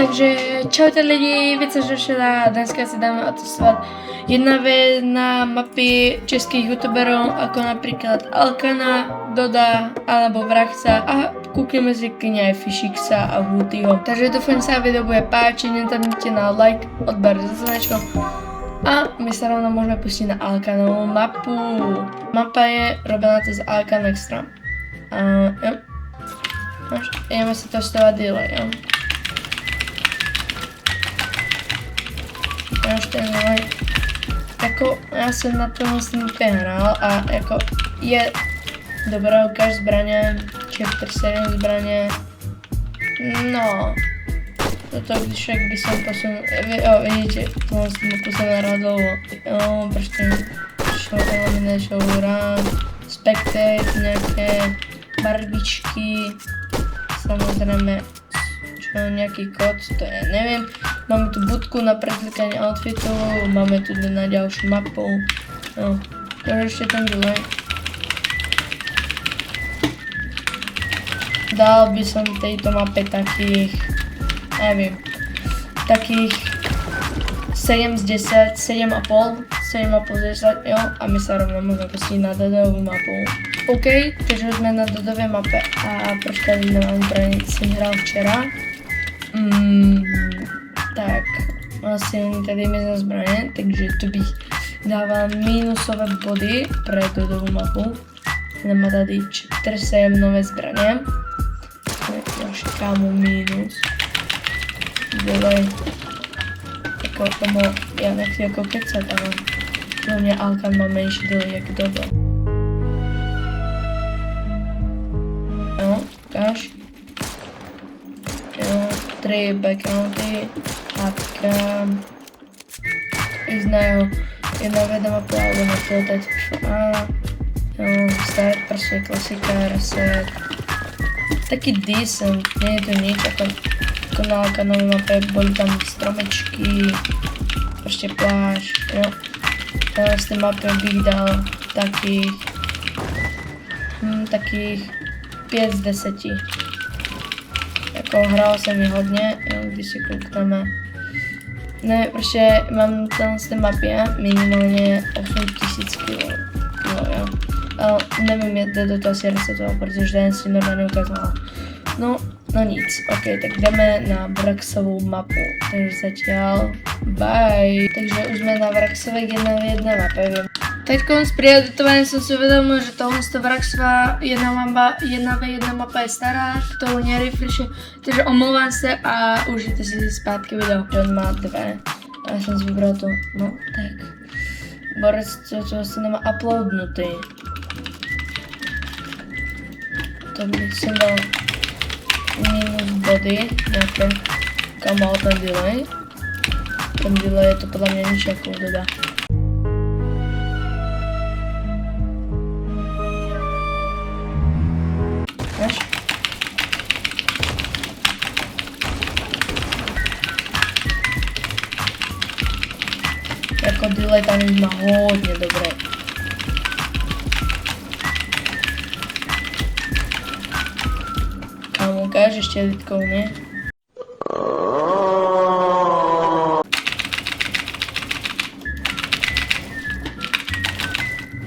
Takže čaute lidi, více řešila, dneska si dáme otestovat jedna na mapy českých youtuberů, ako napríklad Alkana, Doda alebo Vrachca a kúkneme si kniha aj Fishixa a Woodyho. Takže dúfam sa video bude páčiť, nezabudnite na like, odber, zazvonečko a my sa rovno môžeme pustiť na Alkanovú mapu. Mapa je robená cez Alkan Extra. Jo. Ideme si testovať delay, jo. Jako, já jsem na tom myslím hrál a jako je dobré ukáž zbraně, chapter 7 zbraně, no, toto když jsem posunul, vidíte, tohle jsem posunul rád dlouho, jo, prostě show elimination, run, spectate, nějaké barvičky, samozřejmě, nejaký kód, to ja neviem. Máme tu budku na preklikanie outfitu, máme tu na ďalšiu mapu. No, to je ešte ten delay. Dal by som tejto mape takých, neviem, takých 7 z 10, 7,5 z 10, jo, a my sa rovno môžeme pustiť na Dodovú mapu. OK, takže sme na Dodovej mape a počkaj, nemám pre nic, som hral včera. Tak, vlastne tady mi za zbraně, takže tu bych dával minusové body pre Dodovú mapu. Má tady 4 nové zbraně. Další kámo minus. Delay. Jako tomu, já nechci jako kecat, ale pro mě Alkan má menší delay jak Dodo. Jo, ukáž. Jo, 3 backgroundy, hátka, znajú jedna veda mapa, alebo na filtrať a jo, start, prostě klasika, reset, taky decent, nie je to nič, ako na Alkanovej mape, boli tam stromečky, prostě pláž, jo, z té mapy bych dal takých 5 z 10. Jako hrál jsem ji hodně, když si koukneme. Ne, protože mám tam z té mapě minimálně 8000 kg, jo. Ale nevím, jde do toho asi resetovat, protože ten si normálně ukázal. No nic, ok, tak jdeme na Vraxovou mapu. Takže zatiaľ, bye. Takže už jsme na Vraxové 1v1 mapě. Teďko pri editovaní som si uvedomil, že tohle Vraxová 1v1 mapa je stará, ktorú nerefreshuje, takže omlouvám se a užijte si zpátky video. On má 2 a já jsem si vybral to, no tak. Borec, čo asi nemá uploadnutý. To bych si dal minus body, nejaké, kam mal ten delay. Ten delay je to podľa mňa nič ako dodá. Jako delay tam má hodně dobré. Kámo, ukáž ještě editkou, ne?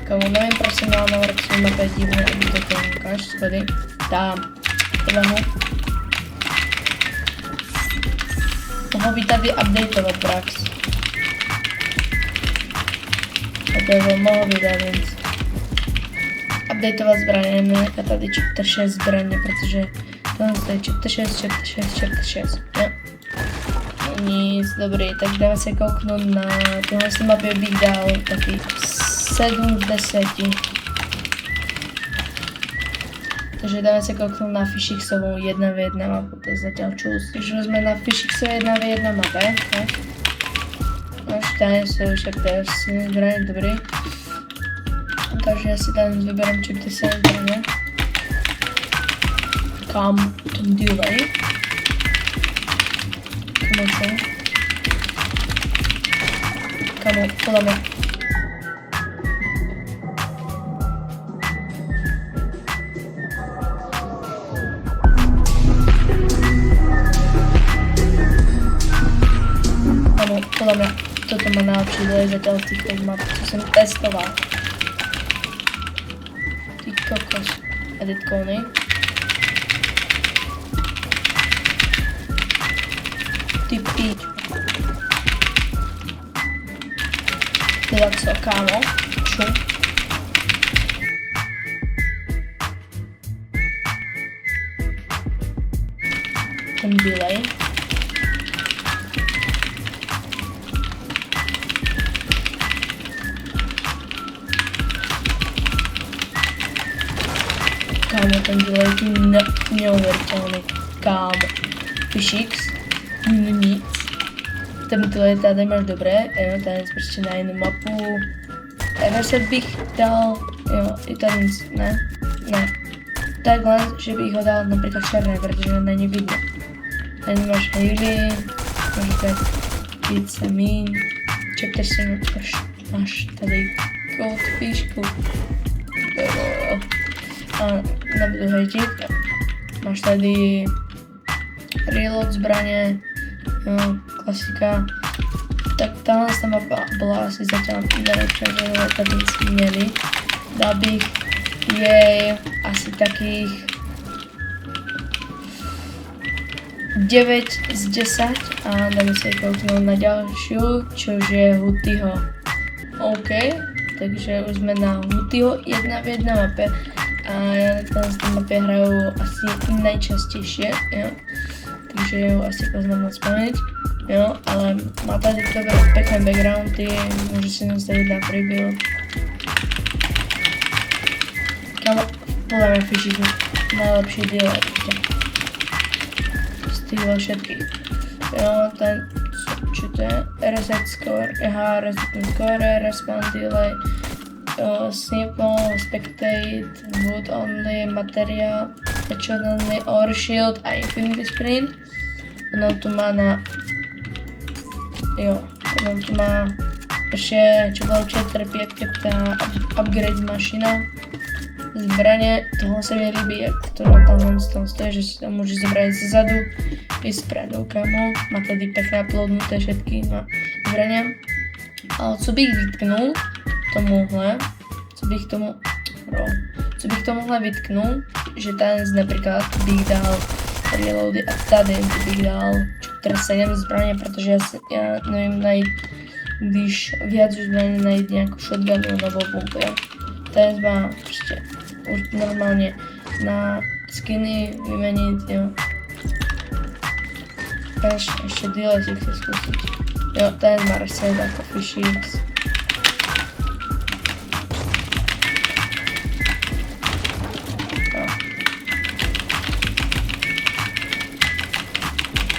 Kámo, nevím, proč jsem dal na Vraxovou mapě divné editkou, ukáž, schody. Tam, tohle. Mohl by tady updateovat Vrax. Takže mohl vydat víc. Updateovat zbraně, nenechat tady chapter 6 zbraně, protože tohle je chapter 6, jo. Nic, dobrý, tak jdeme se kouknout na tohle mapě bych dal taky 7 z 10. Takže jdeme se kouknout na Fishixovou 1v1 mapu, to je zatím čus. Takže jsme na Fishixové 1v1 mapě, tak. Tady jsou chapter 7 zbraně, dobrý. Takže já si tam vyberám chapter 7 zbraně. Kam ten delay. Kamo, podle mě. Podľa mňa toto má najlepší delay zatiaľ z tých map, čo som testoval. Ty kokos. Edit kóny. Ty píč. Teda co, kámo? Čo? Ten delay. Kámo, ten delay je neuvěřitelný. Kámo. Fishix. Nic. Ten delay tady máš dobré, jo, tady prostě na jinou mapu. Reset bych dal, jo, i tady nic, ne. Takhle, že bych ho dal například černé, protože není vidno. Tady máš Hailey, můžete více míň. Chapter 7, máš tady Goldfishku. A nebudu hejtit. Máš tady reload zbraně, jo, klasika. Tak tahle mapa byla asi zatím nejlepší, že tady jsme měli. Dal bych jej asi takých 9 z 10 a dáme se kouknout na další, což je Hutiho. OK, takže už jsme na Hutiho jedna v jedné mapě. A já na té mapě hraju asi nejčastěji, jo. Takže ju asi poznám na spaměť, jo, ale má tady pekné backgroundy, můžu si nastavit na prebuild. Kámo, podľa mňa Fishix najlepší deal z týchto všetkých. Jo, ten, čo to je? Reset score, reset score, respawn delay, snip mode, spectate, wood only, materiál, headshot only, overshield a infinity sprint. Ono tu má na... Jo, ono tu má ještě, čo bylo 4-5, ta upgrade mašina. Zbraně, toho se mi líbí, jak to na tamhle stojí, že si tam můžeš zbrát zezadu i zpredu, kámo. Má tady pekné plodnuté všetky zbraně. Ale co bych vytknul tomuhle, co bych tomuhle vytknul, že ten například bych dal reloady a tady bych dal 7 zbraně, protože já nevím najít, když viac zbraní najít nějakou shotgunu nebo bombu, jo. Ten má prostě normálně na skiny vyměnit, jo. Ještě delay si chci zkusit. Jo, ten má reset jako Fishix.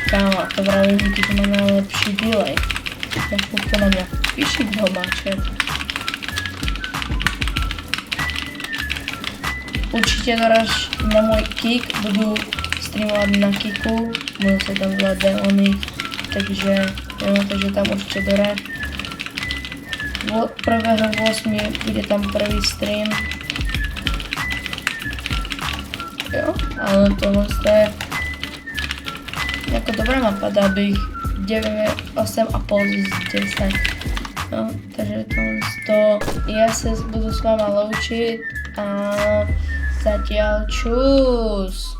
Kámo, to právě díky, že má nejlepší delay. Jak to na mě Fishix ho má, čet. Určitě doraž na můj kick, budu streamovat na kicku, budu se tam dělat demony, takže tam určitě doraž. 1.8. bude tam první stream. Jo, ale tohle je jako dobrá mapa, dal bych 8,5 z 10. No, takže to já se budu s váma loučit a zatiaľ čus.